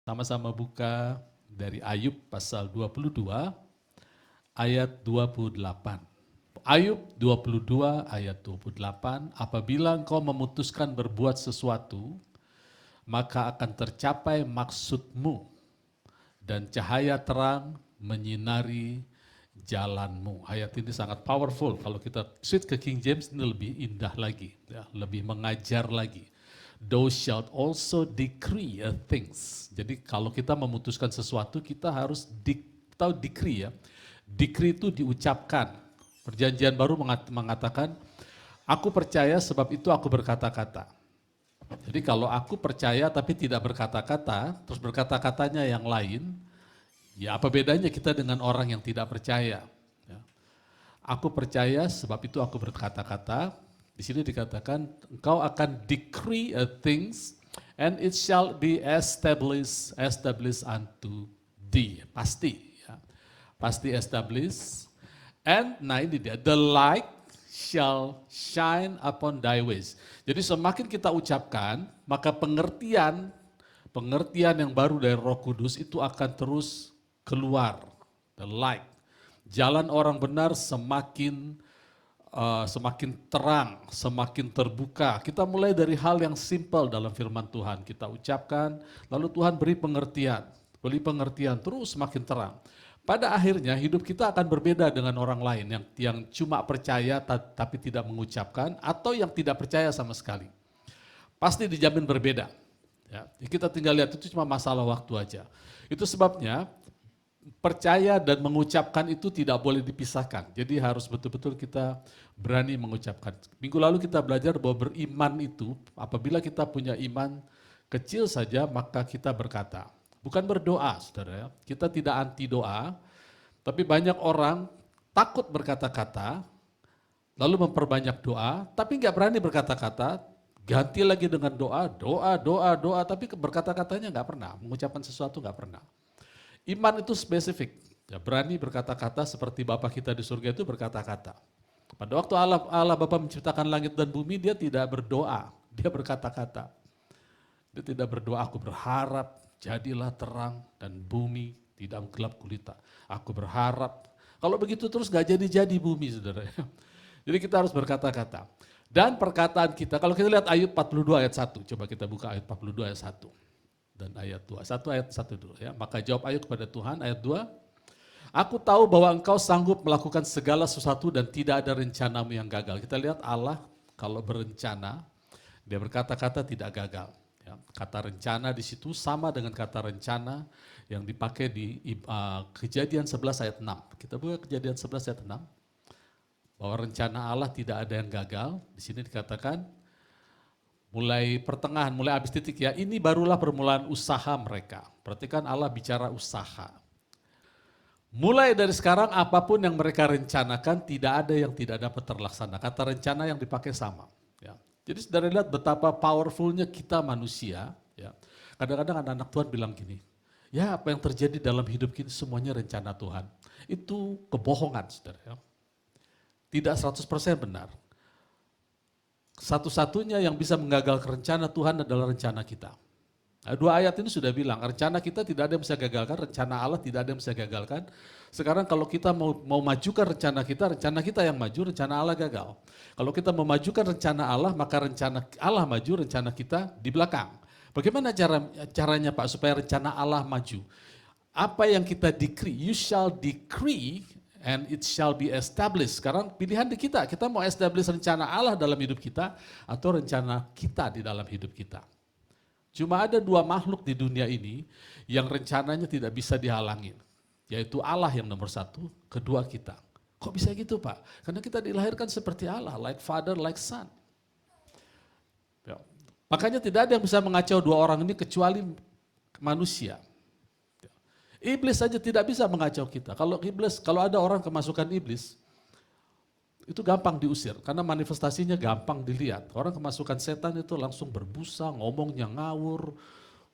Sama-sama buka dari Ayub pasal 22 ayat 28. Ayub 22 ayat 28, apabila engkau memutuskan berbuat sesuatu, maka akan tercapai maksudmu dan cahaya terang menyinari jalanmu. Ayat ini sangat powerful. Kalau kita switch ke King James ini lebih indah lagi, ya, lebih mengajar lagi. Thou shalt also decree a things. Jadi kalau kita memutuskan sesuatu, kita harus tahu decree ya. Decree itu diucapkan. Perjanjian baru mengatakan, aku percaya sebab itu aku berkata-kata. Jadi kalau aku percaya tapi tidak berkata-kata, terus berkata-katanya yang lain, ya apa bedanya kita dengan orang yang tidak percaya? Ya. Aku percaya sebab itu aku berkata-kata. Di sini dikatakan engkau akan decree a things and it shall be established unto thee. Pasti, ya. Pasti establish. And nah ini dia, the light shall shine upon thy ways. Jadi semakin kita ucapkan, maka pengertian yang baru dari Roh Kudus itu akan terus keluar. The light. Jalan orang benar semakin terang, semakin terbuka. Kita mulai dari hal yang simple dalam firman Tuhan. Kita ucapkan, lalu Tuhan beri pengertian, terus semakin terang. Pada akhirnya hidup kita akan berbeda dengan orang lain yang cuma percaya tapi tidak mengucapkan, atau yang tidak percaya sama sekali. Pasti dijamin berbeda. Ya, kita tinggal lihat itu cuma masalah waktu aja. Itu sebabnya percaya dan mengucapkan itu tidak boleh dipisahkan. Jadi harus betul-betul kita berani mengucapkan. Minggu lalu kita belajar bahwa beriman itu, apabila kita punya iman kecil saja, maka kita berkata. Bukan berdoa, saudara. Kita tidak anti doa, tapi banyak orang takut berkata-kata, lalu memperbanyak doa, tapi nggak berani berkata-kata, ganti lagi dengan doa, tapi berkata-katanya nggak pernah, mengucapkan sesuatu nggak pernah. Iman itu spesifik, ya, berani berkata-kata seperti Bapa kita di surga itu berkata-kata. Pada waktu Allah Bapa menciptakan langit dan bumi, dia tidak berdoa, dia berkata-kata. Dia tidak berdoa, aku berharap jadilah terang dan bumi tidak gelap gulita. Aku berharap, kalau begitu terus gak jadi-jadi bumi, saudara. Jadi kita harus berkata-kata. Dan perkataan kita, kalau kita lihat Ayub 42 ayat 1, coba kita buka Ayub 42 ayat 1. Dan ayat 2, ayat 1 dulu ya. Maka jawab Ayub kepada Tuhan, ayat 2, aku tahu bahwa engkau sanggup melakukan segala sesuatu dan tidak ada rencanamu yang gagal. Kita lihat Allah kalau berencana, dia berkata-kata tidak gagal. Ya, kata rencana di situ sama dengan kata rencana yang dipakai di Kejadian 11 ayat 6. Kita buka Kejadian 11 ayat 6. Bahwa rencana Allah tidak ada yang gagal. Di sini dikatakan, mulai pertengahan, mulai habis titik ya, ini barulah permulaan usaha mereka. Perhatikan Allah bicara usaha. Mulai dari sekarang apapun yang mereka rencanakan tidak ada yang tidak dapat terlaksana. Kata rencana yang dipakai sama. Ya. Jadi saudara lihat betapa powerfulnya kita manusia. Ya. Kadang-kadang anak-anak Tuhan bilang gini, ya apa yang terjadi dalam hidup kita semuanya rencana Tuhan. Itu kebohongan saudara. Ya. Tidak 100% benar. Satu-satunya yang bisa menggagalkan rencana Tuhan adalah rencana kita. Nah, 2 ayat ini sudah bilang, rencana kita tidak ada yang bisa gagalkan, rencana Allah tidak ada yang bisa gagalkan. Sekarang kalau kita mau majukan rencana kita yang maju, rencana Allah gagal. Kalau kita memajukan rencana Allah, maka rencana Allah maju, rencana kita di belakang. Bagaimana caranya Pak supaya rencana Allah maju? Apa yang kita decree, you shall decree and it shall be established. Sekarang pilihan di kita mau establish rencana Allah dalam hidup kita atau rencana kita di dalam hidup kita. Cuma ada 2 makhluk di dunia ini yang rencananya tidak bisa dihalangi. Yaitu Allah yang nomor 1, kedua kita. Kok bisa gitu Pak? Karena kita dilahirkan seperti Allah, like father, like son. Ya. Makanya tidak ada yang bisa mengacau 2 orang ini kecuali manusia. Iblis saja tidak bisa mengacau kita. Kalau ada orang kemasukan iblis, itu gampang diusir karena manifestasinya gampang dilihat. Orang kemasukan setan itu langsung berbusa, ngomongnya ngawur,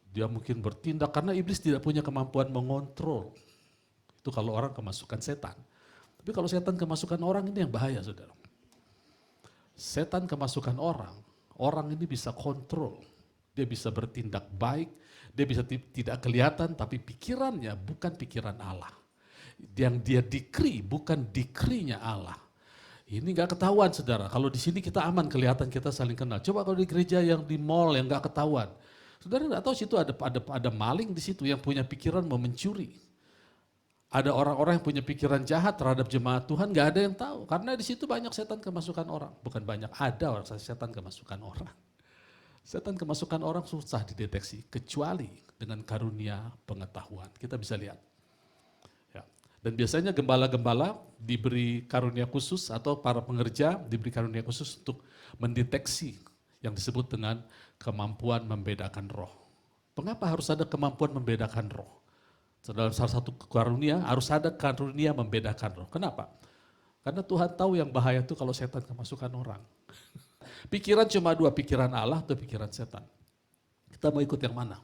dia mungkin bertindak karena iblis tidak punya kemampuan mengontrol. Itu kalau orang kemasukan setan. Tapi kalau setan kemasukan orang ini yang bahaya saudara. Setan kemasukan orang ini bisa kontrol. dia bisa bertindak baik, dia bisa tidak kelihatan tapi pikirannya bukan pikiran Allah. Yang dia decree bukan decree-nya Allah. Ini nggak ketahuan saudara, kalau di sini kita aman kelihatan kita saling kenal. Coba kalau di gereja yang di mall yang nggak ketahuan. Saudara nggak tahu situ ada maling di situ yang punya pikiran mau mencuri. Ada orang-orang yang punya pikiran jahat terhadap jemaat Tuhan, nggak ada yang tahu. Karena di situ banyak setan kemasukan orang. Bukan banyak, ada orang setan kemasukan orang. Setan kemasukan orang susah dideteksi, kecuali dengan karunia pengetahuan. Kita bisa lihat. Ya. Dan biasanya gembala-gembala diberi karunia khusus atau para pengerja diberi karunia khusus untuk mendeteksi yang disebut dengan kemampuan membedakan roh. Mengapa harus ada kemampuan membedakan roh? Dalam salah satu karunia harus ada karunia membedakan roh. Kenapa? Karena Tuhan tahu yang bahaya itu kalau setan kemasukan orang. Pikiran cuma dua, pikiran Allah atau pikiran setan. Kita mau ikut yang mana?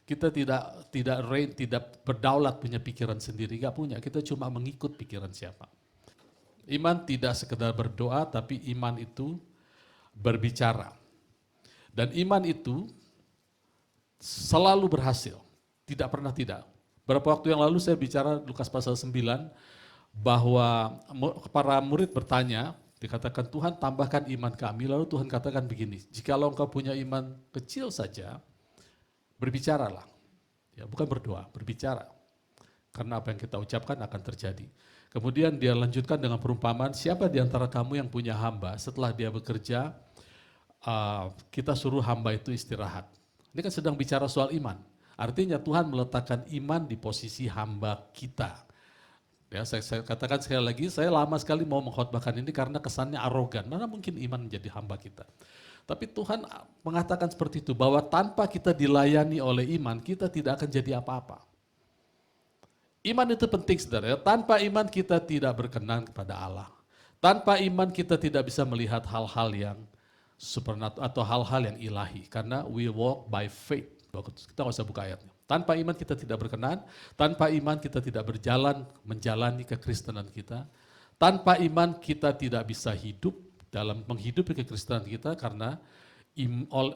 Kita tidak berdaulat punya pikiran sendiri, gak punya. Kita cuma mengikut pikiran siapa. Iman tidak sekedar berdoa, tapi iman itu berbicara. Dan iman itu selalu berhasil, tidak pernah tidak. Beberapa waktu yang lalu saya bicara Lukas pasal 9 bahwa para murid bertanya, dikatakan Tuhan tambahkan iman kami, lalu Tuhan katakan begini, jikalau engkau punya iman kecil saja, berbicaralah. Ya, bukan berdoa, berbicara. Karena apa yang kita ucapkan akan terjadi. Kemudian dia lanjutkan dengan perumpamaan, siapa di antara kamu yang punya hamba, setelah dia bekerja, kita suruh hamba itu istirahat. Ini kan sedang bicara soal iman. Artinya Tuhan meletakkan iman di posisi hamba kita. Ya, saya katakan sekali lagi, saya lama sekali mau mengkhotbahkan ini karena kesannya arogan. Mana mungkin iman menjadi hamba kita. Tapi Tuhan mengatakan seperti itu, bahwa tanpa kita dilayani oleh iman, kita tidak akan jadi apa-apa. Iman itu penting saudara, tanpa iman kita tidak berkenan kepada Allah. Tanpa iman kita tidak bisa melihat hal-hal yang supernatural atau hal-hal yang ilahi. Karena we walk by faith. Kita nggak usah buka ayatnya. Tanpa iman kita tidak berkenan, tanpa iman kita tidak menjalani kekristenan kita. Tanpa iman kita tidak bisa hidup dalam menghidupi kekristenan kita karena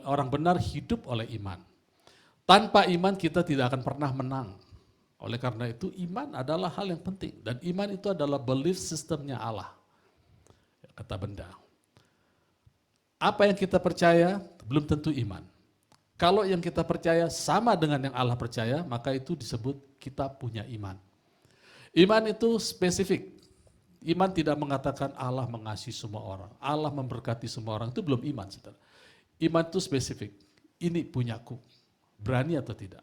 orang benar hidup oleh iman. Tanpa iman kita tidak akan pernah menang. Oleh karena itu iman adalah hal yang penting dan iman itu adalah belief systemnya Allah. Kata benda. Apa yang kita percaya belum tentu iman. Kalau yang kita percaya sama dengan yang Allah percaya, maka itu disebut kita punya iman. Iman itu spesifik. Iman tidak mengatakan Allah mengasihi semua orang, Allah memberkati semua orang, itu belum iman. Saudara. Iman itu spesifik, ini punyaku, berani atau tidak.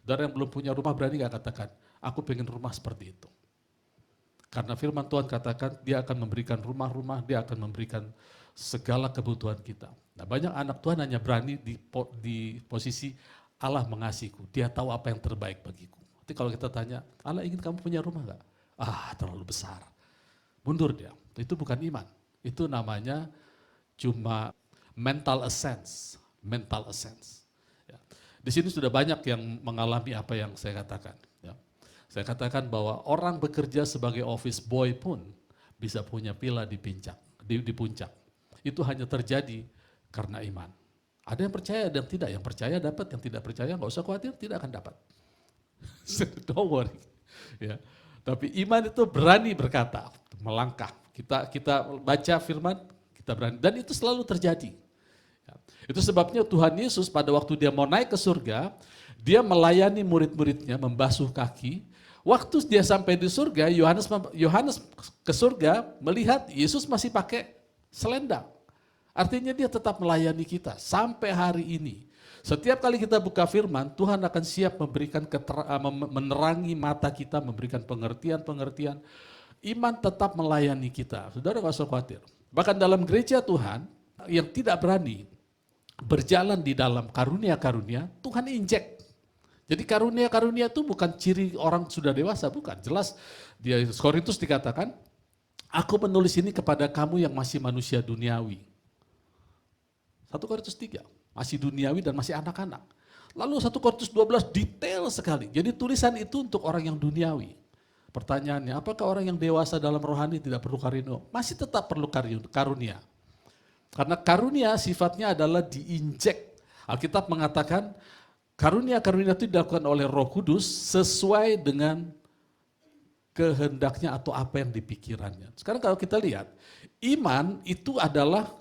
Saudara yang belum punya rumah berani gak katakan, aku pengen rumah seperti itu. Karena firman Tuhan katakan dia akan memberikan rumah-rumah, dia akan memberikan segala kebutuhan kita. Nah, banyak anak Tuhan hanya berani di posisi Allah mengasihiku, dia tahu apa yang terbaik bagiku. Tapi kalau kita tanya, Allah ingin kamu punya rumah gak? Terlalu besar. Mundur dia, itu bukan iman. Itu namanya cuma mental assent. Ya. Di sini sudah banyak yang mengalami apa yang saya katakan. Ya. Saya katakan bahwa orang bekerja sebagai office boy pun bisa punya villa di puncak. Itu hanya terjadi karena iman. Ada yang percaya, ada yang tidak. Yang percaya dapat, yang tidak percaya nggak usah khawatir, tidak akan dapat. Don't worry. Ya. Tapi iman itu berani berkata, melangkah. Kita baca firman, kita berani. Dan itu selalu terjadi. Ya. Itu sebabnya Tuhan Yesus pada waktu dia mau naik ke surga, dia melayani murid-muridnya, membasuh kaki. Waktu dia sampai di surga, Yohanes ke surga melihat Yesus masih pakai selendang. Artinya dia tetap melayani kita sampai hari ini. Setiap kali kita buka firman, Tuhan akan siap memberikan menerangi mata kita, memberikan pengertian-pengertian. Iman tetap melayani kita. Saudara gak usah khawatir. Bahkan dalam gereja Tuhan yang tidak berani berjalan di dalam karunia-karunia, Tuhan injek. Jadi karunia-karunia itu bukan ciri orang sudah dewasa, bukan. Jelas di Korintus dikatakan, aku menulis ini kepada kamu yang masih manusia duniawi. 1 Korintus 3, masih duniawi dan masih anak-anak. Lalu 1 Korintus 12 detail sekali. Jadi tulisan itu untuk orang yang duniawi. Pertanyaannya, apakah orang yang dewasa dalam rohani tidak perlu karunia? Masih tetap perlu karunia. Karena karunia sifatnya adalah diinjek Alkitab mengatakan karunia-karunia itu dilakukan oleh Roh Kudus sesuai dengan kehendaknya atau apa yang dipikirannya. Sekarang kalau kita lihat, iman itu adalah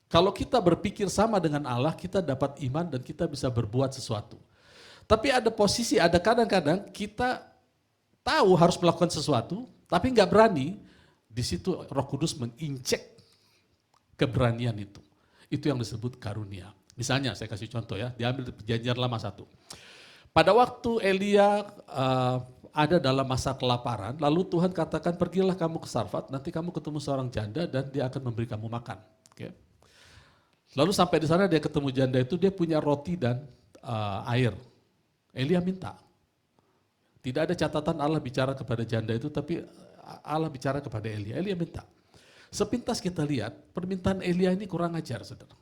kalau kita berpikir sama dengan Allah, kita dapat iman dan kita bisa berbuat sesuatu. Tapi ada posisi, ada kadang-kadang kita tahu harus melakukan sesuatu, tapi nggak berani. Di situ Roh Kudus menginjek keberanian itu. Itu yang disebut karunia. Misalnya saya kasih contoh ya, diambil perjanjian lama 1. Pada waktu Elia ada dalam masa kelaparan, lalu Tuhan katakan pergilah kamu ke Sarfat, nanti kamu ketemu seorang janda dan dia akan memberi kamu makan. Oke. Lalu sampai di sana dia ketemu janda itu, dia punya roti dan air. Elia minta. Tidak ada catatan Allah bicara kepada janda itu, tapi Allah bicara kepada Elia. Elia minta. Sepintas kita lihat, permintaan Elia ini kurang ajar, saudara.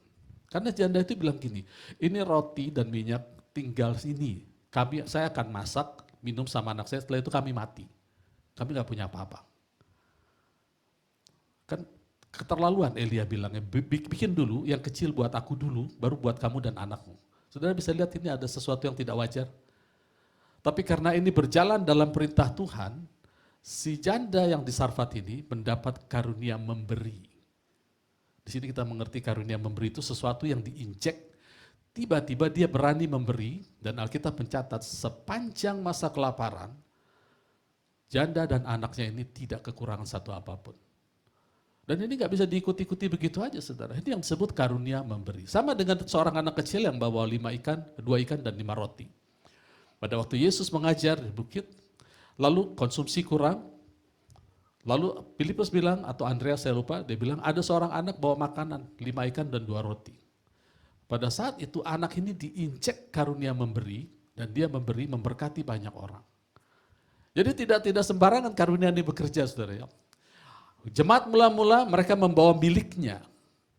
Karena janda itu bilang gini, ini roti dan minyak tinggal sini. Saya akan masak, minum sama anak saya, setelah itu kami mati. Kami gak punya apa-apa. Kan keterlaluan Elia bilangnya, bikin dulu yang kecil buat aku dulu, baru buat kamu dan anakmu. Saudara bisa lihat ini ada sesuatu yang tidak wajar. Tapi karena ini berjalan dalam perintah Tuhan, si janda yang di Sarfat ini mendapat karunia memberi. Di sini kita mengerti karunia memberi itu sesuatu yang diinjek, tiba-tiba dia berani memberi, dan Alkitab mencatat sepanjang masa kelaparan, janda dan anaknya ini tidak kekurangan satu apapun. Dan ini gak bisa diikuti-ikuti begitu aja, saudara. Ini yang disebut karunia memberi. Sama dengan seorang anak kecil yang bawa 2 ikan dan 5 roti. Pada waktu Yesus mengajar di bukit, lalu konsumsi kurang, lalu Filipus bilang, atau Andreas saya lupa, dia bilang ada seorang anak bawa makanan, 5 ikan dan 2 roti. Pada saat itu anak ini diinjek karunia memberi, dan dia memberi memberkati banyak orang. Jadi tidak sembarangan karunia ini bekerja, saudara. Jemaat mula-mula mereka membawa miliknya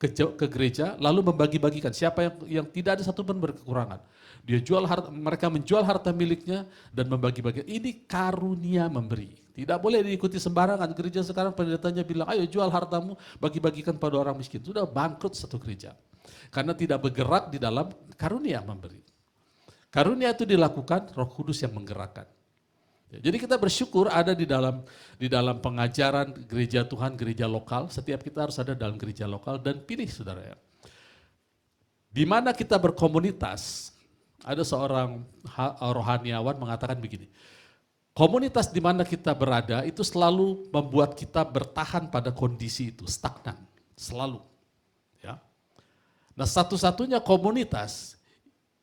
ke gereja, lalu membagi-bagikan. Siapa yang tidak ada satupun berkekurangan. Mereka menjual harta miliknya dan membagi-bagikan. Ini karunia memberi. Tidak boleh diikuti sembarangan. Gereja sekarang pendetanya bilang, ayo jual hartamu, bagi-bagikan pada orang miskin. Sudah bangkrut satu gereja. Karena tidak bergerak di dalam karunia memberi. Karunia itu dilakukan, Roh Kudus yang menggerakkan. Jadi kita bersyukur ada di dalam pengajaran gereja Tuhan, gereja lokal. Setiap kita harus ada dalam gereja lokal dan pilih, saudara ya. Di mana kita berkomunitas, ada seorang rohaniawan mengatakan begini, komunitas di mana kita berada itu selalu membuat kita bertahan pada kondisi itu, stagnan, selalu. Ya. Nah, satu-satunya komunitas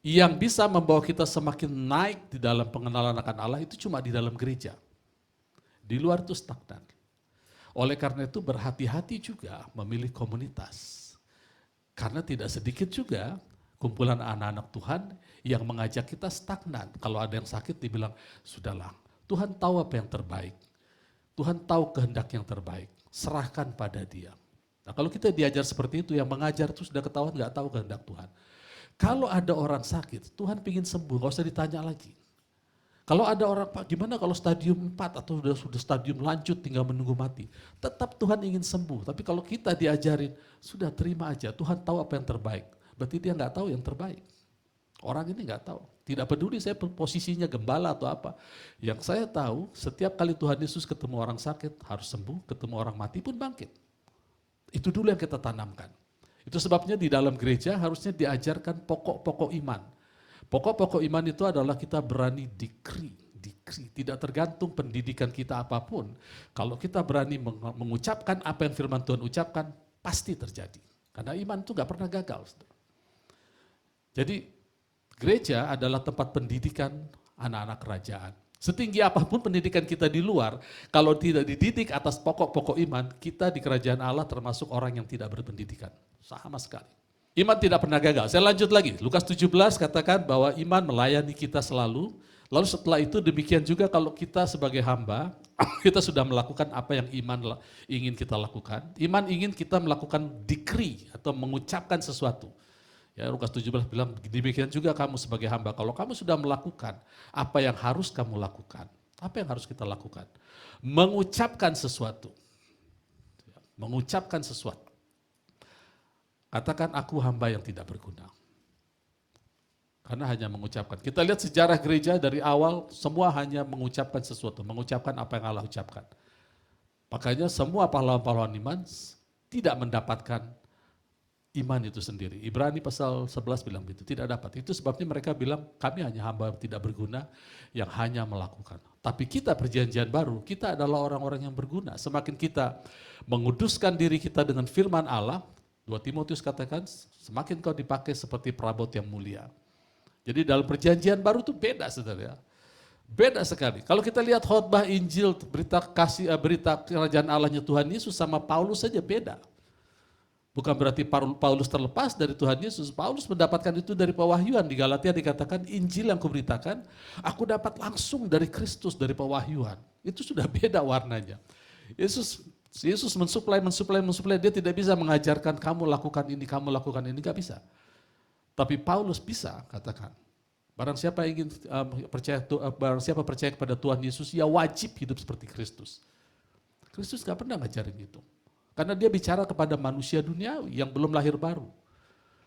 yang bisa membawa kita semakin naik di dalam pengenalan akan Allah itu cuma di dalam gereja. Di luar itu stagnan. Oleh karena itu berhati-hati juga memilih komunitas. Karena tidak sedikit juga kumpulan anak-anak Tuhan yang mengajak kita stagnan. Kalau ada yang sakit dibilang, sudahlah, Tuhan tahu apa yang terbaik. Tuhan tahu kehendak yang terbaik. Serahkan pada Dia. Nah, kalau kita diajar seperti itu, yang mengajar itu sudah ketahuan nggak tahu kehendak Tuhan. Kalau ada orang sakit, Tuhan ingin sembuh, nggak usah ditanya lagi. Kalau ada orang, Pak, gimana kalau stadium 4 atau sudah stadium lanjut tinggal menunggu mati? Tetap Tuhan ingin sembuh, tapi kalau kita diajarin, sudah terima aja, Tuhan tahu apa yang terbaik. Berarti dia nggak tahu yang terbaik. Orang ini nggak tahu, tidak peduli saya posisinya gembala atau apa. Yang saya tahu, setiap kali Tuhan Yesus ketemu orang sakit, harus sembuh, ketemu orang mati pun bangkit. Itu dulu yang kita tanamkan. Itu sebabnya di dalam gereja harusnya diajarkan pokok-pokok iman. Pokok-pokok iman itu adalah kita berani decree. Tidak tergantung pendidikan kita apapun. Kalau kita berani mengucapkan apa yang firman Tuhan ucapkan, pasti terjadi. Karena iman itu gak pernah gagal. Jadi gereja adalah tempat pendidikan anak-anak kerajaan. Setinggi apapun pendidikan kita di luar, kalau tidak dididik atas pokok-pokok iman, kita di kerajaan Allah termasuk orang yang tidak berpendidikan. Sama sekali. Iman tidak pernah gagal. Saya lanjut lagi. Lukas 17 katakan bahwa iman melayani kita selalu. Lalu setelah itu demikian juga kalau kita sebagai hamba, kita sudah melakukan apa yang iman ingin kita lakukan. Iman ingin kita melakukan decree atau mengucapkan sesuatu. Ya, Lukas 17 bilang demikian juga kamu sebagai hamba. Kalau kamu sudah melakukan apa yang harus kamu lakukan. Apa yang harus kita lakukan? Mengucapkan sesuatu. Mengucapkan sesuatu. Katakan aku hamba yang tidak berguna. Karena hanya mengucapkan. Kita lihat sejarah gereja dari awal, semua hanya mengucapkan sesuatu, mengucapkan apa yang Allah ucapkan. Makanya semua pahlawan-pahlawan iman tidak mendapatkan iman itu sendiri. Ibrani pasal 11 bilang begitu, tidak dapat. Itu sebabnya mereka bilang, kami hanya hamba tidak berguna yang hanya melakukan. Tapi kita perjanjian baru, kita adalah orang-orang yang berguna. Semakin kita menguduskan diri kita dengan firman Allah, 2 Timotius katakan, semakin kau dipakai seperti perabot yang mulia. Jadi dalam perjanjian baru itu beda, saudara. Beda sekali. Kalau kita lihat khotbah Injil, berita berita kerajaan Allahnya Tuhan Yesus sama Paulus saja beda. Bukan berarti Paulus terlepas dari Tuhan Yesus. Paulus mendapatkan itu dari pewahyuan. Di Galatia dikatakan Injil yang kuberitakan, aku dapat langsung dari Kristus, dari pewahyuan. Itu sudah beda warnanya. Yesus mensuplai, dia tidak bisa mengajarkan kamu lakukan ini, gak bisa. Tapi Paulus bisa katakan, barang siapa ingin barang siapa percaya kepada Tuhan Yesus, ya wajib hidup seperti Kristus. Kristus gak pernah ngajarin itu. Karena dia bicara kepada manusia duniawi yang belum lahir baru.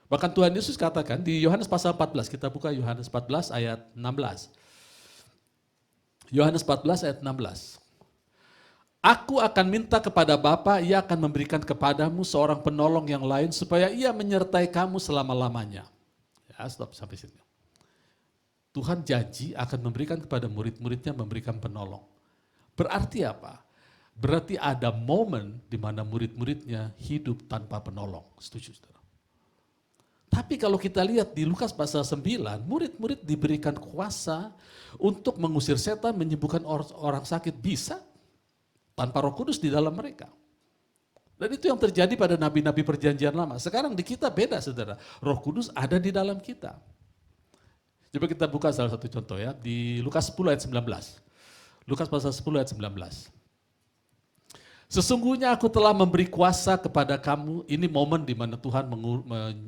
Bahkan Tuhan Yesus katakan di Yohanes pasal 14, kita buka Yohanes 14 ayat 16. Yohanes 14 ayat 16. Aku akan minta kepada Bapa, ia akan memberikan kepadamu seorang penolong yang lain supaya ia menyertai kamu selama-lamanya. Ya, stop sampai sini. Tuhan janji akan memberikan kepada murid-muridnya, memberikan penolong. Berarti apa? Berarti ada momen di mana murid-muridnya hidup tanpa penolong. Setuju, saudara? Tapi kalau kita lihat di Lukas pasal 9, murid-murid diberikan kuasa untuk mengusir setan, menyembuhkan orang sakit, bisa tanpa Roh Kudus di dalam mereka. Dan itu yang terjadi pada nabi-nabi perjanjian lama. Sekarang di kita beda, saudara. Roh Kudus ada di dalam kita. Coba kita buka salah satu contoh ya, di Lukas 10 ayat 19. Lukas pasal 10 ayat 19. Sesungguhnya aku telah memberi kuasa kepada kamu, ini momen di mana Tuhan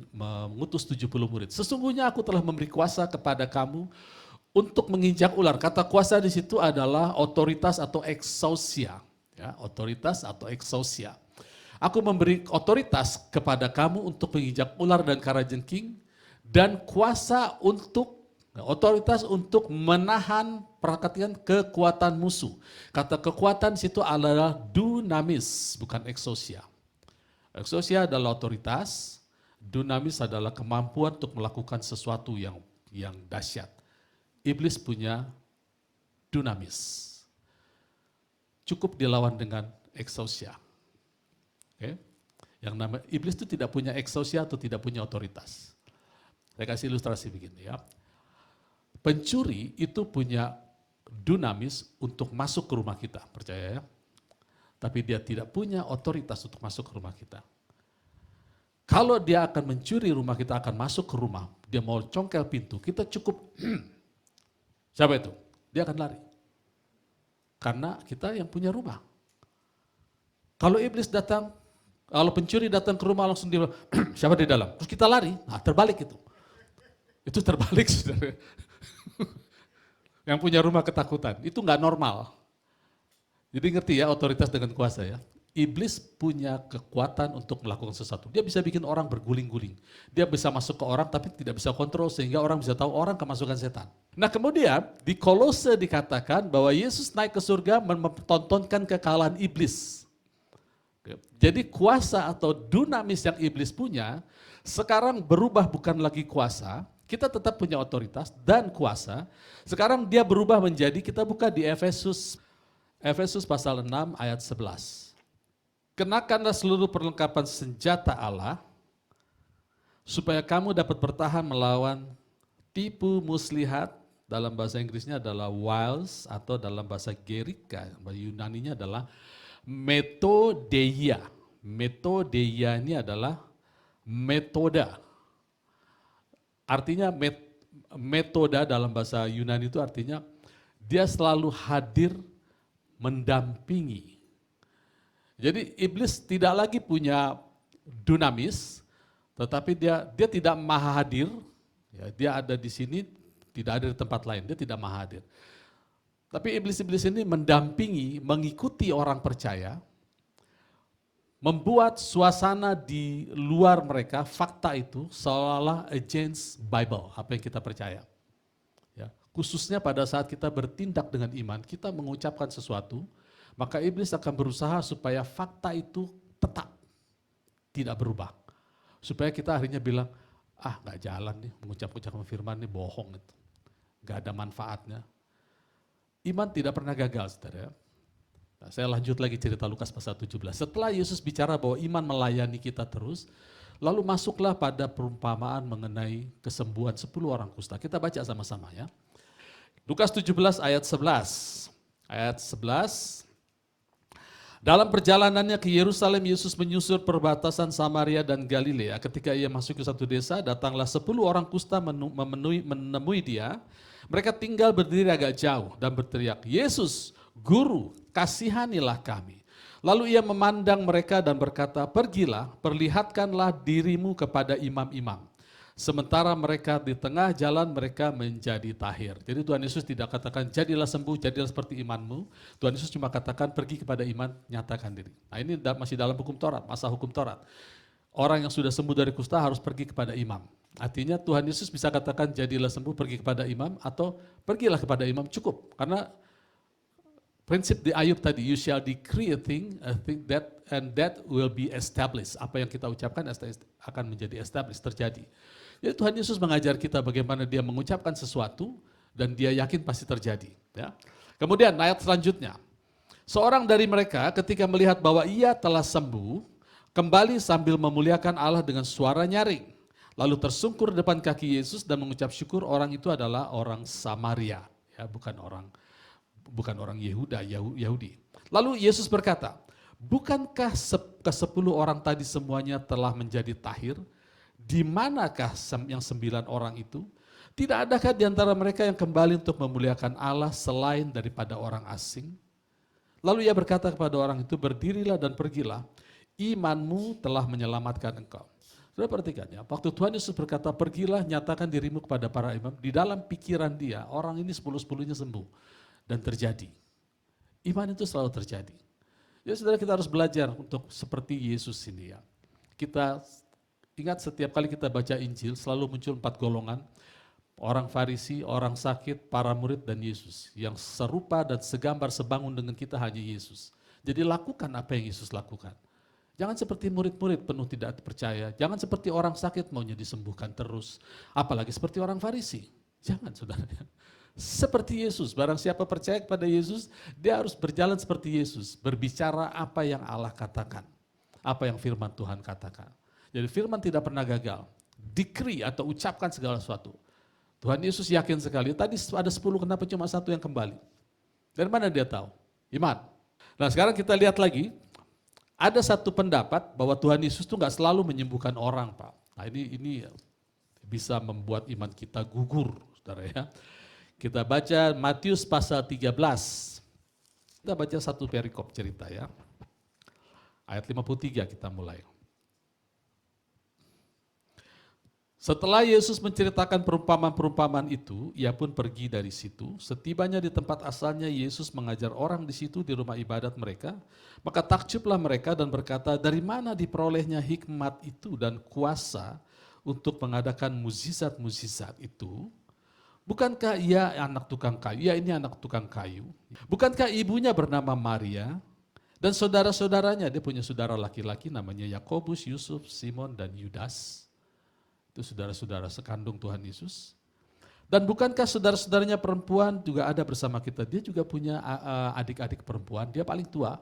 mengutus 70 murid. Sesungguhnya aku telah memberi kuasa kepada kamu untuk menginjak ular. Kata kuasa di situ adalah otoritas atau exousia. Ya, otoritas atau exousia. Aku memberi otoritas kepada kamu untuk menginjak ular dan kalajengking dan kuasa untuk otoritas untuk menahan, perhatian, kekuatan musuh. Kata kekuatan situ adalah dunamis, bukan exousia. Exousia adalah otoritas, dunamis adalah kemampuan untuk melakukan sesuatu yang dahsyat. Iblis punya dunamis. Cukup dilawan dengan exousia. Okay? Yang nama iblis itu tidak punya exousia atau tidak punya otoritas. Saya kasih ilustrasi begini ya. Pencuri itu punya dunamis untuk masuk ke rumah kita, percaya ya? Tapi dia tidak punya otoritas untuk masuk ke rumah kita. Kalau dia akan mencuri rumah kita, akan masuk ke rumah, dia mau congkel pintu, kita cukup, siapa itu? Dia akan lari. Karena kita yang punya rumah. Kalau iblis datang, kalau pencuri datang ke rumah langsung dia bilang, siapa di dalam? Terus kita lari, nah terbalik itu. Itu terbalik, saudara. Yang punya rumah ketakutan, itu nggak normal. Jadi ngerti ya otoritas dengan kuasa ya. Iblis punya kekuatan untuk melakukan sesuatu. Dia bisa bikin orang berguling-guling. Dia bisa masuk ke orang tapi tidak bisa kontrol sehingga orang bisa tahu orang kemasukan setan. Nah kemudian di Kolose dikatakan bahwa Yesus naik ke surga mempertontonkan kekalahan iblis. Jadi kuasa atau dunamis yang iblis punya sekarang berubah bukan lagi kuasa. Kita tetap punya otoritas dan kuasa. Sekarang dia berubah menjadi, kita buka di Efesus pasal 6 ayat 11. Kenakanlah seluruh perlengkapan senjata Allah, supaya kamu dapat bertahan melawan tipu muslihat, dalam bahasa Inggrisnya adalah wiles, atau dalam bahasa Gerika, bahasa Yunaninya adalah metodeia. Metodeia ini adalah metoda. Artinya metoda dalam bahasa Yunani itu artinya dia selalu hadir mendampingi. Jadi iblis tidak lagi punya dunamis, tetapi dia tidak maha hadir. Ya, dia ada di sini, tidak ada di tempat lain, dia tidak maha hadir. Tapi iblis-iblis ini mendampingi, mengikuti orang percaya, membuat suasana di luar mereka, fakta itu seolah-olah against Bible, apa yang kita percaya. Ya, khususnya pada saat kita bertindak dengan iman, kita mengucapkan sesuatu, maka iblis akan berusaha supaya fakta itu tetap tidak berubah. Supaya kita akhirnya bilang, nggak jalan nih, mengucap-ucapkan firman nih bohong itu. Nggak ada manfaatnya. Iman tidak pernah gagal, saudara. Nah, saya lanjut lagi cerita Lukas pasal 17. Setelah Yesus bicara bahwa iman melayani kita terus, lalu masuklah pada perumpamaan mengenai kesembuhan 10 orang kusta. Kita baca sama-sama ya. Lukas 17 ayat 11. Ayat 11. Dalam perjalanannya ke Yerusalem, Yesus menyusur perbatasan Samaria dan Galilea. Ketika ia masuk ke satu desa, datanglah 10 orang kusta menemui dia. Mereka tinggal berdiri agak jauh dan berteriak, Yesus, Guru, kasihanilah kami. Lalu ia memandang mereka dan berkata, pergilah, perlihatkanlah dirimu kepada imam-imam. Sementara mereka di tengah jalan mereka menjadi tahir. Jadi Tuhan Yesus tidak katakan jadilah sembuh, jadilah seperti imanmu. Tuhan Yesus cuma katakan pergi kepada iman, nyatakan diri. Nah ini masih dalam hukum Taurat, masa hukum Taurat. Orang yang sudah sembuh dari kusta harus pergi kepada imam. Artinya Tuhan Yesus bisa katakan jadilah sembuh, pergi kepada imam, atau pergilah kepada imam, cukup. Karena prinsip di Ayub tadi, you shall decree a thing that and that will be established. Apa yang kita ucapkan akan menjadi established, terjadi. Jadi Tuhan Yesus mengajar kita bagaimana dia mengucapkan sesuatu dan dia yakin pasti terjadi. Ya. Kemudian ayat selanjutnya, seorang dari mereka ketika melihat bahwa ia telah sembuh, kembali sambil memuliakan Allah dengan suara nyaring. Lalu tersungkur depan kaki Yesus dan mengucap syukur. Orang itu adalah orang Samaria, ya, bukan orang Yahudi. Lalu Yesus berkata, bukankah ke-10 orang tadi semuanya telah menjadi tahir? Di manakah yang 9 orang itu? Tidak adakah di antara mereka yang kembali untuk memuliakan Allah selain daripada orang asing? Lalu ia berkata kepada orang itu, berdirilah dan pergilah, imanmu telah menyelamatkan engkau. Sudah perhatikan ya, waktu Tuhan Yesus berkata, pergilah nyatakan dirimu kepada para imam, di dalam pikiran dia, orang ini 10-10-nya sembuh. Dan terjadi. Iman itu selalu terjadi. Ya saudara, kita harus belajar untuk seperti Yesus ini ya. Kita ingat setiap kali kita baca Injil selalu muncul 4 golongan. Orang Farisi, orang sakit, para murid dan Yesus. Yang serupa dan segambar sebangun dengan kita hanya Yesus. Jadi lakukan apa yang Yesus lakukan. Jangan seperti murid-murid penuh tidak percaya. Jangan seperti orang sakit maunya disembuhkan terus. Apalagi seperti orang Farisi. Jangan saudara. Seperti Yesus, barang siapa percaya kepada Yesus, dia harus berjalan seperti Yesus. Berbicara apa yang Allah katakan. Apa yang firman Tuhan katakan. Jadi firman tidak pernah gagal. Decree atau ucapkan segala sesuatu. Tuhan Yesus yakin sekali, tadi ada 10, kenapa cuma 1 yang kembali? Dari mana dia tahu? Iman. Nah sekarang kita lihat lagi, ada satu pendapat bahwa Tuhan Yesus itu nggak selalu menyembuhkan orang, Pak. Nah ini bisa membuat iman kita gugur, saudara ya. Kita baca Matius pasal 13. Kita baca satu perikop cerita ya. Ayat 53 kita mulai. Setelah Yesus menceritakan perumpamaan-perumpamaan itu, ia pun pergi dari situ. Setibanya di tempat asalnya, Yesus mengajar orang di situ di rumah ibadat mereka. Maka takjublah mereka dan berkata, dari mana diperolehnya hikmat itu dan kuasa untuk mengadakan mukjizat-mukjizat itu? Bukankah ia anak tukang kayu? Ya, ini anak tukang kayu. Bukankah ibunya bernama Maria? Dan saudara-saudaranya, dia punya saudara laki-laki namanya Yakobus, Yusuf, Simon, dan Yudas. Itu saudara-saudara sekandung Tuhan Yesus. Dan bukankah saudara-saudaranya perempuan juga ada bersama kita? Dia juga punya adik-adik perempuan, dia paling tua.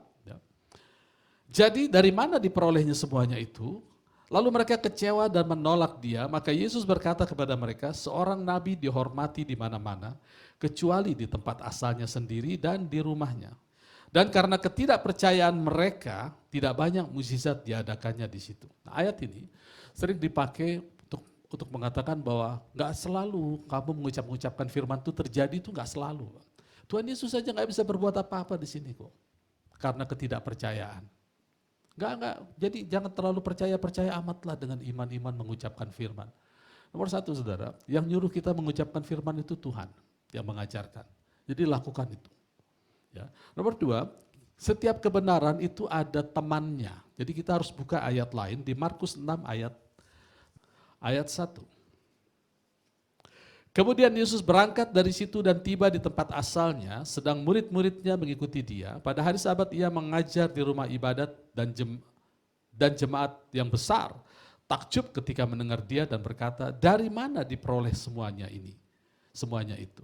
Jadi dari mana diperolehnya semuanya itu? Lalu mereka kecewa dan menolak dia, maka Yesus berkata kepada mereka, seorang nabi dihormati di mana-mana, kecuali di tempat asalnya sendiri dan di rumahnya. Dan karena ketidakpercayaan mereka, tidak banyak mukjizat diadakannya di situ. Nah, ayat ini sering dipakai untuk mengatakan bahwa nggak selalu kamu mengucapkan firman itu terjadi, itu nggak selalu. Tuhan Yesus saja nggak bisa berbuat apa-apa di sini kok, karena ketidakpercayaan. Enggak. Jadi jangan terlalu percaya amatlah dengan iman-iman mengucapkan firman. Nomor 1 saudara, yang nyuruh kita mengucapkan firman itu Tuhan yang mengajarkan. Jadi lakukan itu. Ya. Nomor 2, Setiap kebenaran itu ada temannya. Jadi kita harus buka ayat lain di Markus 6 ayat 1. Kemudian Yesus berangkat dari situ dan tiba di tempat asalnya, sedang murid-muridnya mengikuti dia. Pada hari Sabat ia mengajar di rumah ibadat dan jemaat yang besar takjub ketika mendengar dia dan berkata, dari mana diperoleh semuanya ini? Semuanya itu.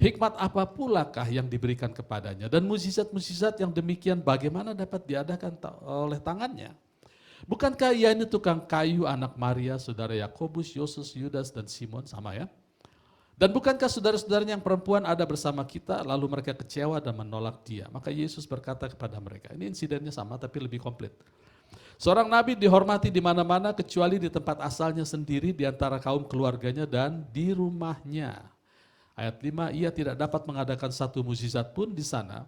Hikmat apa pulakah yang diberikan kepadanya? Dan mukjizat-mukjizat yang demikian bagaimana dapat diadakan oleh tangannya? Bukankah ia ini tukang kayu, anak Maria, saudara Yakobus, Yosus, Yudas, dan Simon, sama ya? Dan bukankah saudara-saudaranya yang perempuan ada bersama kita, lalu mereka kecewa dan menolak dia. Maka Yesus berkata kepada mereka, ini insidennya sama tapi lebih komplit. Seorang nabi dihormati di mana-mana kecuali di tempat asalnya sendiri, di antara kaum keluarganya dan di rumahnya. Ayat 5, ia tidak dapat mengadakan satu mukjizat pun di sana,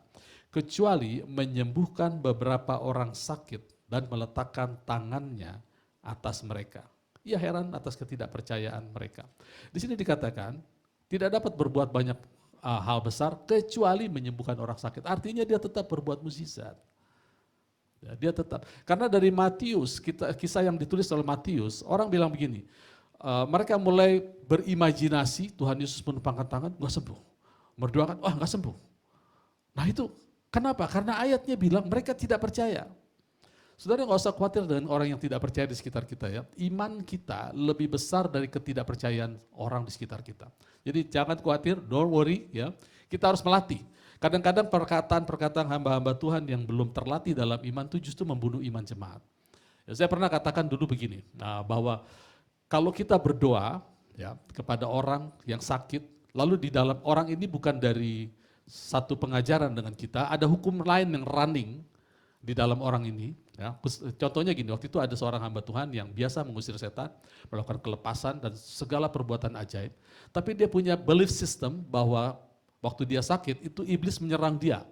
kecuali menyembuhkan beberapa orang sakit dan meletakkan tangannya atas mereka. Ia heran atas ketidakpercayaan mereka. Di sini dikatakan, tidak dapat berbuat banyak hal besar kecuali menyembuhkan orang sakit. Artinya dia tetap berbuat mukjizat. Ya, dia tetap. Karena dari Matius, kisah yang ditulis oleh Matius, orang bilang begini, mereka mulai berimajinasi Tuhan Yesus menumpangkan tangan, nggak sembuh. Merdoakan, wah nggak sembuh. Nah itu kenapa? Karena ayatnya bilang mereka tidak percaya. Saudara nggak usah khawatir dengan orang yang tidak percaya di sekitar kita ya. Iman kita lebih besar dari ketidakpercayaan orang di sekitar kita. Jadi jangan khawatir, don't worry ya. Kita harus melatih. Kadang-kadang perkataan-perkataan hamba-hamba Tuhan yang belum terlatih dalam iman itu justru membunuh iman jemaat. Ya, saya pernah katakan dulu begini, bahwa kalau kita berdoa ya kepada orang yang sakit, lalu di dalam orang ini bukan dari satu pengajaran dengan kita, ada hukum lain yang running di dalam orang ini. Ya, contohnya gini, waktu itu ada seorang hamba Tuhan yang biasa mengusir setan, melakukan kelepasan dan segala perbuatan ajaib. Tapi dia punya belief system bahwa waktu dia sakit itu iblis menyerang dia.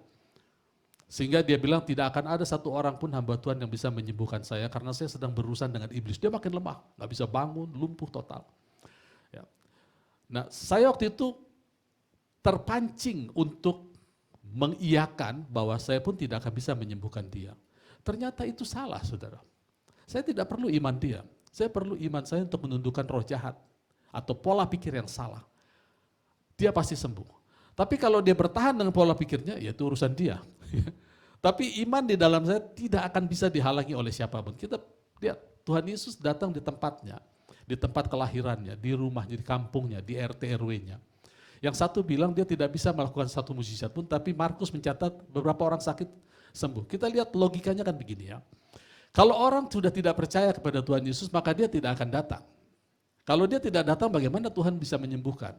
Sehingga dia bilang tidak akan ada satu orang pun hamba Tuhan yang bisa menyembuhkan saya karena saya sedang berurusan dengan iblis. Dia makin lemah, gak bisa bangun, lumpuh total. Ya. Nah saya waktu itu terpancing untuk mengiyakan bahwa saya pun tidak akan bisa menyembuhkan dia. Ternyata itu salah, saudara. Saya tidak perlu iman dia. Saya perlu iman saya untuk menundukkan roh jahat atau pola pikir yang salah. Dia pasti sembuh. Tapi kalau dia bertahan dengan pola pikirnya, ya itu urusan dia. Tapi iman di dalam saya tidak akan bisa dihalangi oleh siapapun. Kita lihat Tuhan Yesus datang di tempatnya, di tempat kelahirannya, di rumahnya, di kampungnya, di RT RW-nya. Yang satu bilang dia tidak bisa melakukan satu mukjizat pun, tapi Markus mencatat beberapa orang sakit sembuh. Kita lihat logikanya kan begini ya. Kalau orang sudah tidak percaya kepada Tuhan Yesus, maka dia tidak akan datang. Kalau dia tidak datang, bagaimana Tuhan bisa menyembuhkan?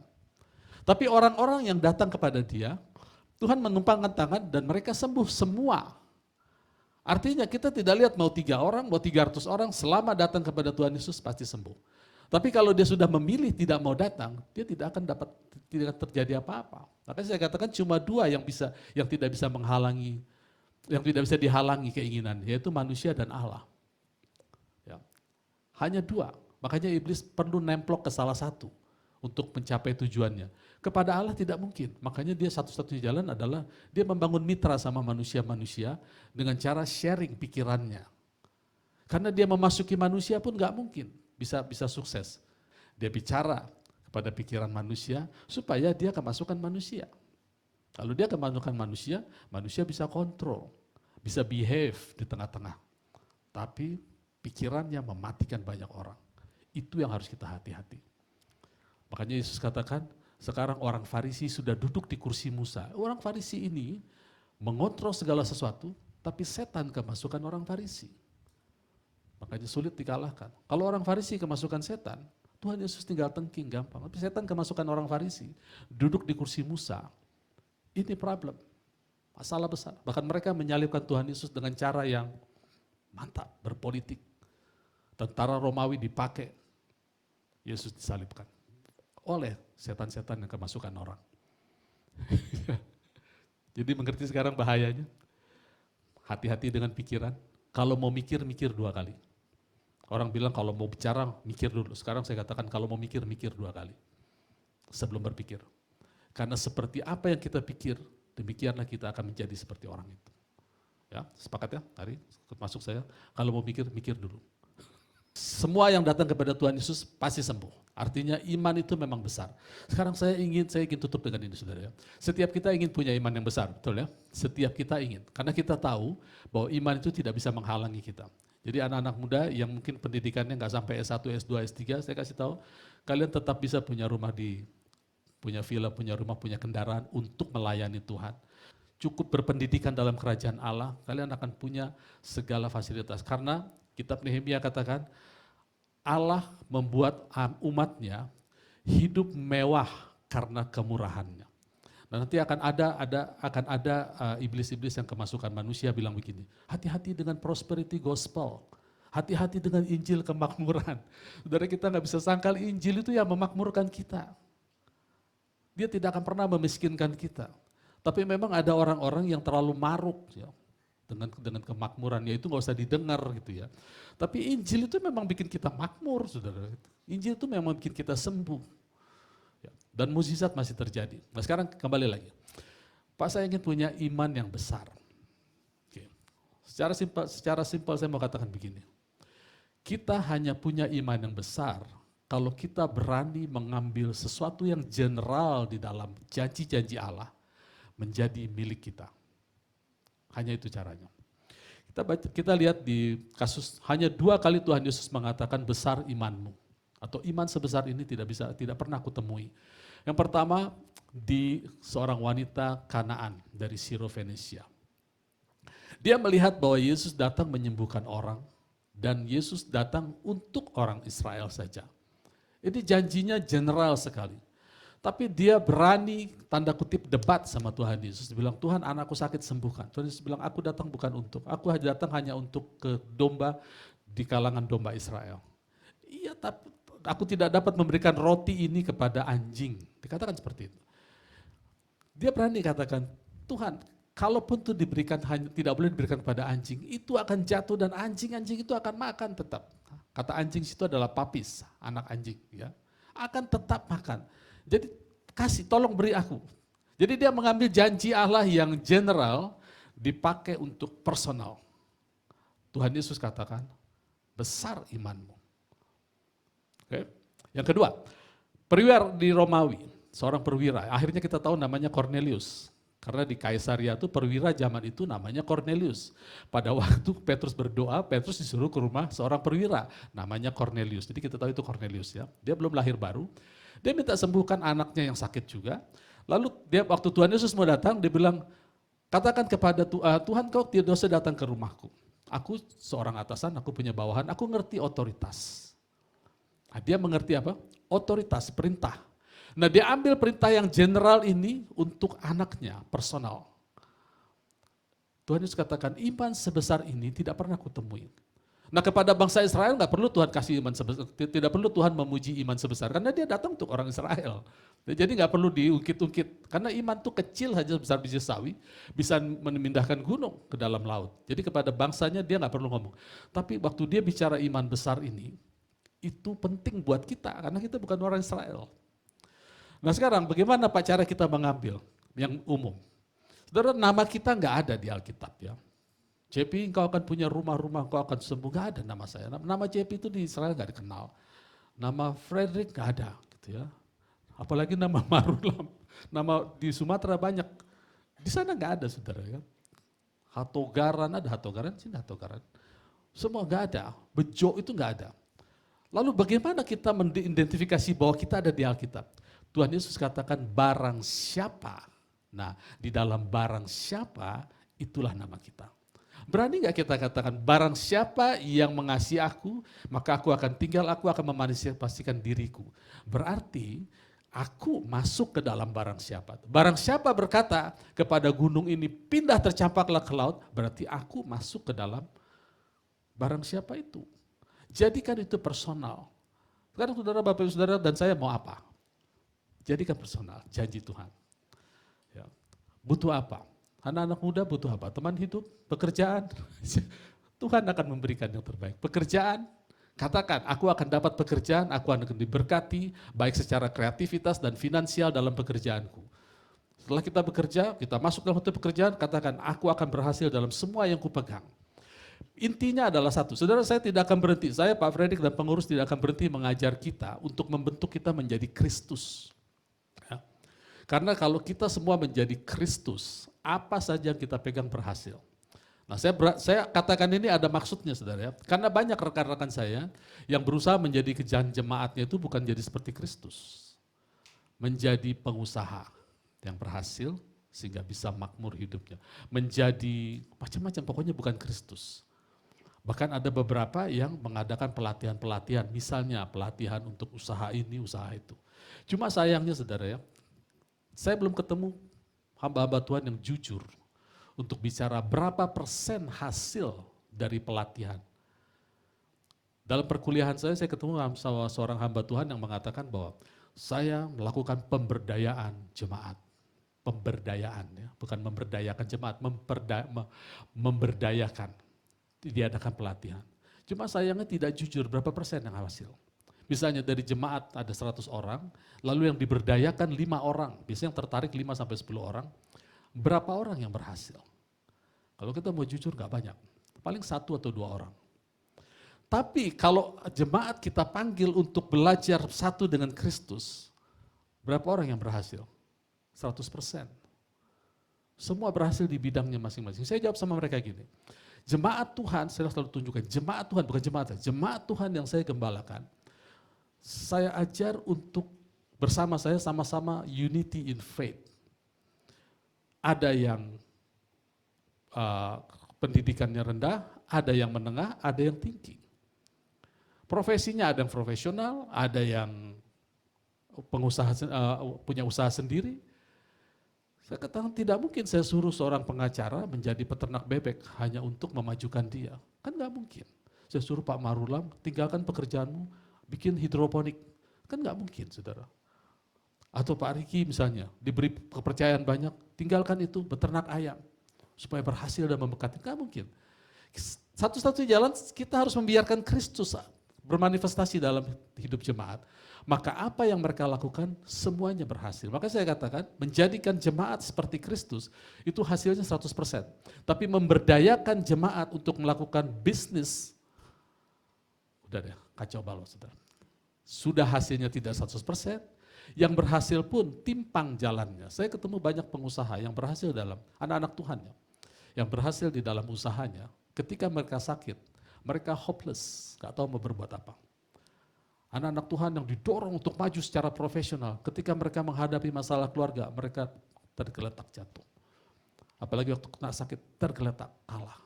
Tapi orang-orang yang datang kepada dia, Tuhan menumpangkan tangan dan mereka sembuh semua. Artinya kita tidak lihat mau 3 orang, mau 300 orang, selama datang kepada Tuhan Yesus pasti sembuh. Tapi kalau dia sudah memilih tidak mau datang, dia tidak akan tidak terjadi apa-apa. Makanya saya katakan cuma 2 yang tidak bisa menghalangi, yang tidak bisa dihalangi keinginan, yaitu manusia dan Allah. Ya. Hanya 2, makanya iblis perlu nemplok ke salah satu untuk mencapai tujuannya. Kepada Allah tidak mungkin, makanya dia satu-satunya jalan adalah dia membangun mitra sama manusia-manusia dengan cara sharing pikirannya. Karena dia memasuki manusia pun gak mungkin bisa sukses. Dia bicara kepada pikiran manusia supaya dia kemasukan manusia. Kalau dia kemasukan manusia, manusia bisa kontrol, bisa behave di tengah-tengah. Tapi pikirannya mematikan banyak orang. Itu yang harus kita hati-hati. Makanya Yesus katakan, sekarang orang Farisi sudah duduk di kursi Musa. Orang Farisi ini mengontrol segala sesuatu, tapi setan kemasukan orang Farisi. Makanya sulit dikalahkan. Kalau orang Farisi kemasukan setan, Tuhan Yesus tinggal tengking gampang. Tapi setan kemasukan orang Farisi, duduk di kursi Musa. Ini problem, masalah besar. Bahkan mereka menyalibkan Tuhan Yesus dengan cara yang mantap, berpolitik. Tentara Romawi dipakai, Yesus disalibkan oleh setan-setan yang kemasukan orang. Jadi mengerti sekarang bahayanya? Hati-hati dengan pikiran. Kalau mau mikir 2 kali. Orang bilang kalau mau bicara mikir dulu. Sekarang saya katakan kalau mau mikir 2 kali. Sebelum berpikir. Karena seperti apa yang kita pikir, demikianlah kita akan menjadi seperti orang itu. Ya, sepakat ya? Mari masuk saya. Kalau mau mikir, mikir dulu. Semua yang datang kepada Tuhan Yesus pasti sembuh. Artinya iman itu memang besar. Sekarang saya ingin tutup dengan ini, saudara. Setiap kita ingin punya iman yang besar, betul ya? Setiap kita ingin. Karena kita tahu bahwa iman itu tidak bisa menghalangi kita. Jadi anak-anak muda yang mungkin pendidikannya nggak sampai S1, S2, S3, saya kasih tahu, kalian tetap bisa punya rumah punya villa, punya rumah, punya kendaraan untuk melayani Tuhan. Cukup berpendidikan dalam kerajaan Allah, kalian akan punya segala fasilitas. Karena kitab Nehemia katakan, Allah membuat umatnya hidup mewah karena kemurahannya. Dan nanti akan ada iblis-iblis yang kemasukan manusia bilang begini, hati-hati dengan prosperity gospel, hati-hati dengan Injil kemakmuran. Saudara, kita nggak bisa sangkal Injil itu yang memakmurkan kita. Dia tidak akan pernah memiskinkan kita. Tapi memang ada orang-orang yang terlalu maruk ya, dengan kemakmurannya itu nggak usah didengar gitu ya. Tapi Injil itu memang bikin kita makmur, saudara. Injil itu memang bikin kita sembuh. Ya, dan mukjizat masih terjadi. Nah sekarang kembali lagi. Pak, saya ingin punya iman yang besar. Oke. Secara simpel saya mau katakan begini. Kita hanya punya iman yang besar kalau kita berani mengambil sesuatu yang general di dalam janji-janji Allah menjadi milik kita. Hanya itu caranya. Kita lihat di kasus hanya 2 kali Tuhan Yesus mengatakan besar imanmu. Atau iman sebesar ini tidak pernah aku temui. Yang pertama di seorang wanita Kanaan dari Siro-Fenisia. Dia melihat bahwa Yesus datang menyembuhkan orang dan Yesus datang untuk orang Israel saja. Ini janjinya general sekali. Tapi dia berani tanda kutip debat sama Tuhan Yesus. Dia bilang, Tuhan anakku sakit sembuhkan. Tuhan Yesus bilang, aku datang bukan untuk. Aku datang hanya untuk ke domba di kalangan domba Israel. Iya, tapi aku tidak dapat memberikan roti ini kepada anjing. Dikatakan seperti itu. Dia berani katakan, Tuhan kalaupun itu diberikan tidak boleh diberikan kepada anjing, itu akan jatuh dan anjing-anjing itu akan makan tetap. Kata anjing itu adalah papis, anak anjing. Ya, akan tetap makan. Jadi tolong beri aku. Jadi dia mengambil janji Allah yang general dipakai untuk personal. Tuhan Yesus katakan, besar imanmu. Oke. Yang kedua, perwira di Romawi, seorang perwira. Akhirnya kita tahu namanya Cornelius. Karena di Kaisaria itu perwira zaman itu namanya Cornelius. Pada waktu Petrus berdoa, Petrus disuruh ke rumah seorang perwira namanya Cornelius. Jadi kita tahu itu Cornelius ya. Dia belum lahir baru. Dia minta sembuhkan anaknya yang sakit juga. Lalu waktu Tuhan Yesus mau datang, dia bilang, katakan kepada Tuhan, kau tidak usah datang ke rumahku. Aku seorang atasan, aku punya bawahan, aku ngerti otoritas. Nah, dia mengerti apa? Otoritas, perintah. Nah dia ambil perintah yang general ini untuk anaknya, personal. Tuhan Yesus katakan, iman sebesar ini tidak pernah kutemui. Nah kepada bangsa Israel nggak perlu Tuhan kasih iman sebesar, tidak perlu Tuhan memuji iman sebesar, karena dia datang untuk orang Israel. Jadi nggak perlu diungkit-ungkit, karena iman itu kecil saja besar biji sawi, bisa memindahkan gunung ke dalam laut. Jadi kepada bangsanya dia nggak perlu ngomong. Tapi waktu dia bicara iman besar ini, itu penting buat kita, karena kita bukan orang Israel. Nah sekarang bagaimana Pak cara kita mengambil yang umum? Saudara, nama kita nggak ada di Alkitab ya. JP, engkau akan punya rumah-rumah, engkau akan sembuh, nggak ada nama saya. Nama JP itu di Israel nggak dikenal. Nama Frederick nggak ada, gitu ya. Apalagi nama Marulam, nama di Sumatera banyak. Di sana nggak ada, saudara ya. Hatogaran ada, Hatogaran, sini Hatogaran. Semua nggak ada, Bejo itu nggak ada. Lalu bagaimana kita mengidentifikasi bahwa kita ada di Alkitab? Tuhan Yesus katakan barang siapa. Nah di dalam barang siapa itulah nama kita. Berani gak kita katakan barang siapa yang mengasihi aku maka aku akan tinggal, aku akan memanifestasikan diriku. Berarti aku masuk ke dalam barang siapa. Barang siapa berkata kepada gunung ini pindah tercampaklah ke laut, berarti aku masuk ke dalam barang siapa itu. Jadikan itu personal. Sekarang saudara, bapak, saudara dan saya mau apa? Jadikan personal, janji Tuhan. Ya. Butuh apa? Anak-anak muda butuh apa? Teman hidup, pekerjaan. Tuhan akan memberikan yang terbaik. Pekerjaan, katakan, aku akan dapat pekerjaan, aku akan diberkati, baik secara kreativitas dan finansial dalam pekerjaanku. Setelah kita bekerja, kita masuk dalam satu pekerjaan, katakan, aku akan berhasil dalam semua yang kupegang. Intinya adalah satu, saudara, saya tidak akan berhenti, saya Pak Fredrik dan pengurus tidak akan berhenti mengajar kita untuk membentuk kita menjadi Kristus. Ya. Karena kalau kita semua menjadi Kristus, apa saja yang kita pegang berhasil. Nah, saya katakan ini ada maksudnya, saudara ya. Karena banyak rekan-rekan saya yang berusaha menjadi jemaatnya itu bukan jadi seperti Kristus. Menjadi pengusaha yang berhasil sehingga bisa makmur hidupnya. Menjadi macam-macam, pokoknya bukan Kristus. Bahkan ada beberapa yang mengadakan pelatihan-pelatihan, misalnya pelatihan untuk usaha ini, usaha itu. Cuma sayangnya, saudara ya, saya belum ketemu hamba-hamba Tuhan yang jujur untuk bicara berapa persen hasil dari pelatihan. Dalam perkuliahan saya ketemu sama seorang hamba Tuhan yang mengatakan bahwa saya melakukan pemberdayaan jemaat. Pemberdayaan ya, bukan memberdayakan jemaat, memberdayakan. Diadakan pelatihan. Cuma sayangnya tidak jujur berapa persen yang hasil. Misalnya dari jemaat ada 100 orang, lalu yang diberdayakan 5 orang, biasanya yang tertarik 5 sampai 10 orang, berapa orang yang berhasil? Kalau kita mau jujur gak banyak, paling 1 atau 2 orang. Tapi kalau jemaat kita panggil untuk belajar satu dengan Kristus, berapa orang yang berhasil? 100%. Semua berhasil di bidangnya masing-masing. Saya jawab sama mereka gini, jemaat Tuhan, saya selalu tunjukkan, jemaat Tuhan bukan jemaat Tuhan yang saya gembalakan, saya ajar untuk bersama saya sama-sama unity in faith. Ada yang pendidikannya rendah, ada yang menengah, ada yang tinggi. Profesinya ada yang profesional, ada yang pengusaha punya usaha sendiri. Saya katakan tidak mungkin saya suruh seorang pengacara menjadi peternak bebek hanya untuk memajukan dia. Kan nggak mungkin. Saya suruh Pak Marulam tinggalkan pekerjaanmu, bikin hidroponik. Kan nggak mungkin, saudara. Atau Pak Riki misalnya, diberi kepercayaan banyak, tinggalkan itu, beternak ayam. Supaya berhasil dan memberkati, nggak mungkin. Satu-satunya jalan kita harus membiarkan Kristus bermanifestasi dalam hidup jemaat. Maka apa yang mereka lakukan semuanya berhasil. Maka saya katakan menjadikan jemaat seperti Kristus itu hasilnya 100%. Tapi memberdayakan jemaat untuk melakukan bisnis, udah deh kacau balau, saudara. Sudah hasilnya tidak 100%, yang berhasil pun timpang jalannya. Saya ketemu banyak pengusaha yang berhasil dalam, anak-anak Tuhan ya, yang berhasil di dalam usahanya, ketika mereka sakit, mereka hopeless, gak tahu mau berbuat apa. Anak-anak Tuhan yang didorong untuk maju secara profesional, ketika mereka menghadapi masalah keluarga, mereka tergeletak jatuh. Apalagi waktu kena sakit, tergeletak, kalah.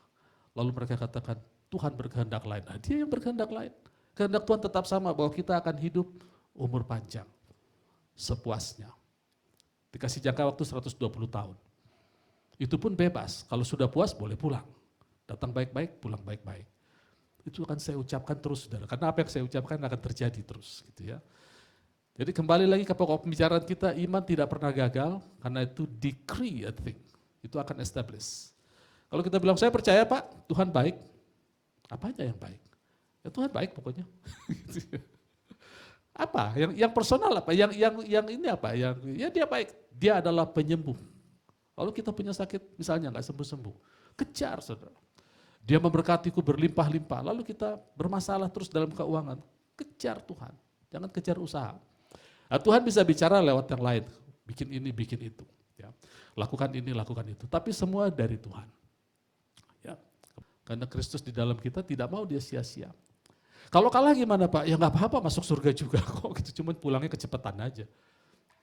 Lalu mereka katakan, Tuhan berkehendak lain. Nah, dia yang berkehendak lain. Kehendak Tuhan tetap sama, bahwa kita akan hidup umur panjang, sepuasnya. Dikasih jangka waktu 120 tahun. Itu pun bebas, kalau sudah puas boleh pulang. Datang baik-baik, pulang baik-baik. Itu akan saya ucapkan terus, saudara. Karena apa yang saya ucapkan akan terjadi terus, gitu ya. Jadi kembali lagi ke pokok pembicaraan kita, iman tidak pernah gagal, karena itu decree a thing. Itu akan establish. Kalau kita bilang, saya percaya Pak, Tuhan baik. Apa aja yang baik? Ya Tuhan baik pokoknya. Apa? Yang personal apa? Yang ini apa? Ya dia baik. Dia adalah penyembuh. Lalu kita punya sakit, misalnya nggak sembuh-sembuh. Kejar, saudara. Dia memberkatiku berlimpah-limpah, lalu kita bermasalah terus dalam keuangan. Kejar Tuhan, jangan kejar usaha. Nah, Tuhan bisa bicara lewat yang lain, bikin ini, bikin itu. Ya. Lakukan ini, lakukan itu, tapi semua dari Tuhan. Ya. Karena Kristus di dalam kita tidak mau dia sia-sia. Kalau kalah gimana Pak? Ya nggak apa-apa, masuk surga juga kok, gitu. Cuma pulangnya kecepatan aja.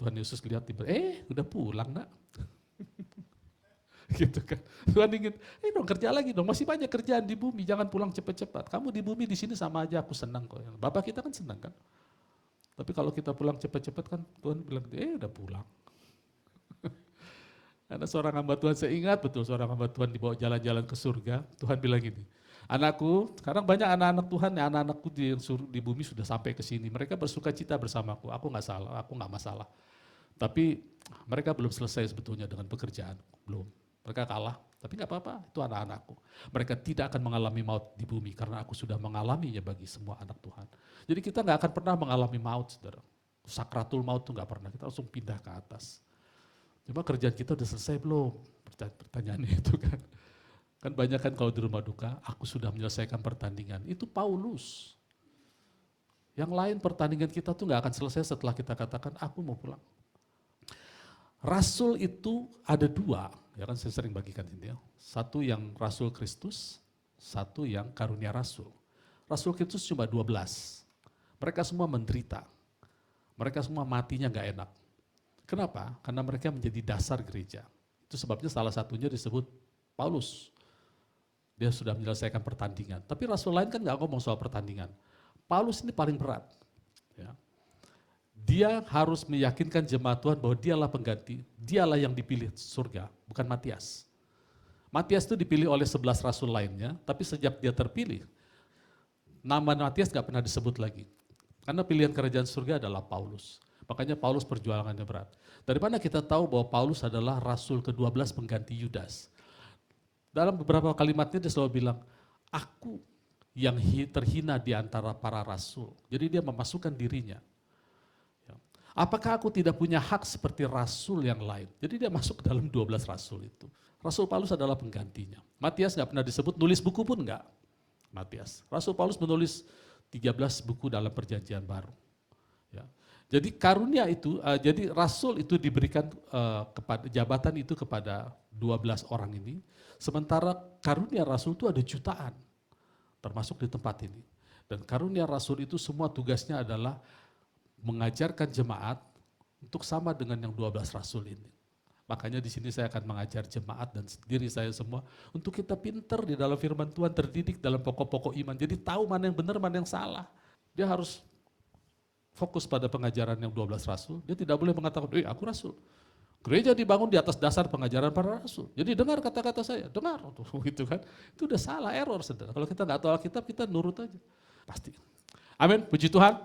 Tuhan Yesus lihat tiba, udah pulang nak. Gitu kan. Tuhan ingin, dong kerja lagi dong, masih banyak kerjaan di bumi, jangan pulang cepat-cepat. Kamu di bumi di sini sama aja, aku senang kok. Bapak kita kan senang kan. Tapi kalau kita pulang cepat-cepat kan Tuhan bilang, udah pulang. Ada seorang hamba Tuhan, saya ingat betul seorang hamba Tuhan dibawa jalan-jalan ke surga. Tuhan bilang gini, anakku, sekarang banyak anak-anak Tuhan, anak-anakku di bumi sudah sampai ke sini. Mereka bersuka cita bersamaku, aku nggak masalah. Tapi mereka belum selesai sebetulnya dengan pekerjaan, belum. Mereka kalah, tapi nggak apa-apa, itu anak-anakku. Mereka tidak akan mengalami maut di bumi, karena aku sudah mengalaminya bagi semua anak Tuhan. Jadi kita nggak akan pernah mengalami maut, saudara. Sakratul maut itu nggak pernah, kita langsung pindah ke atas. Cuma kerjaan kita udah selesai belum? Pertanyaannya itu kan. Kan banyak kan kalau di rumah duka, aku sudah menyelesaikan pertandingan. Itu Paulus. Yang lain pertandingan kita tuh gak akan selesai setelah kita katakan, aku mau pulang. Rasul itu ada dua, ya kan saya sering bagikan ini ya. Satu yang Rasul Kristus, satu yang karunia Rasul. Rasul Kristus cuma 12. Mereka semua menderita. Mereka semua matinya gak enak. Kenapa? Karena mereka menjadi dasar gereja. Itu sebabnya salah satunya disebut Paulus. Dia sudah menyelesaikan pertandingan. Tapi Rasul lain kan gak ngomong soal pertandingan. Paulus ini paling berat. Ya. Dia harus meyakinkan jemaat Tuhan bahwa dialah pengganti, dialah yang dipilih surga, bukan Matias. Matias itu dipilih oleh 11 rasul lainnya, tapi sejak dia terpilih, nama Matias gak pernah disebut lagi. Karena pilihan kerajaan surga adalah Paulus. Makanya Paulus perjuangannya berat. Dari mana kita tahu bahwa Paulus adalah rasul ke-12 pengganti Yudas? Dalam beberapa kalimatnya dia selalu bilang, aku yang terhina di antara para rasul. Jadi dia memasukkan dirinya. Apakah aku tidak punya hak seperti rasul yang lain? Jadi dia masuk ke dalam 12 rasul itu. Rasul Paulus adalah penggantinya. Matias gak pernah disebut, nulis buku pun enggak. Matias. Rasul Paulus menulis 13 buku dalam perjanjian baru. Ya. Jadi karunia itu, jadi rasul itu diberikan kepada jabatan itu kepada 12 orang ini. Sementara karunia rasul itu ada jutaan, termasuk di tempat ini. Dan karunia rasul itu semua tugasnya adalah mengajarkan jemaat untuk sama dengan yang 12 rasul ini. Makanya di sini saya akan mengajar jemaat dan diri saya semua untuk kita pinter di dalam firman Tuhan, terdidik dalam pokok-pokok iman. Jadi tahu mana yang benar, mana yang salah. Dia harus fokus pada pengajaran yang 12 rasul. Dia tidak boleh mengatakan, aku rasul. Gereja dibangun di atas dasar pengajaran para rasul. Jadi dengar kata-kata saya, dengar. Gitu kan. Itu udah salah, error saudara. Kalau kita nggak tahu Alkitab, kita nurut aja. Pasti. Amin, puji Tuhan.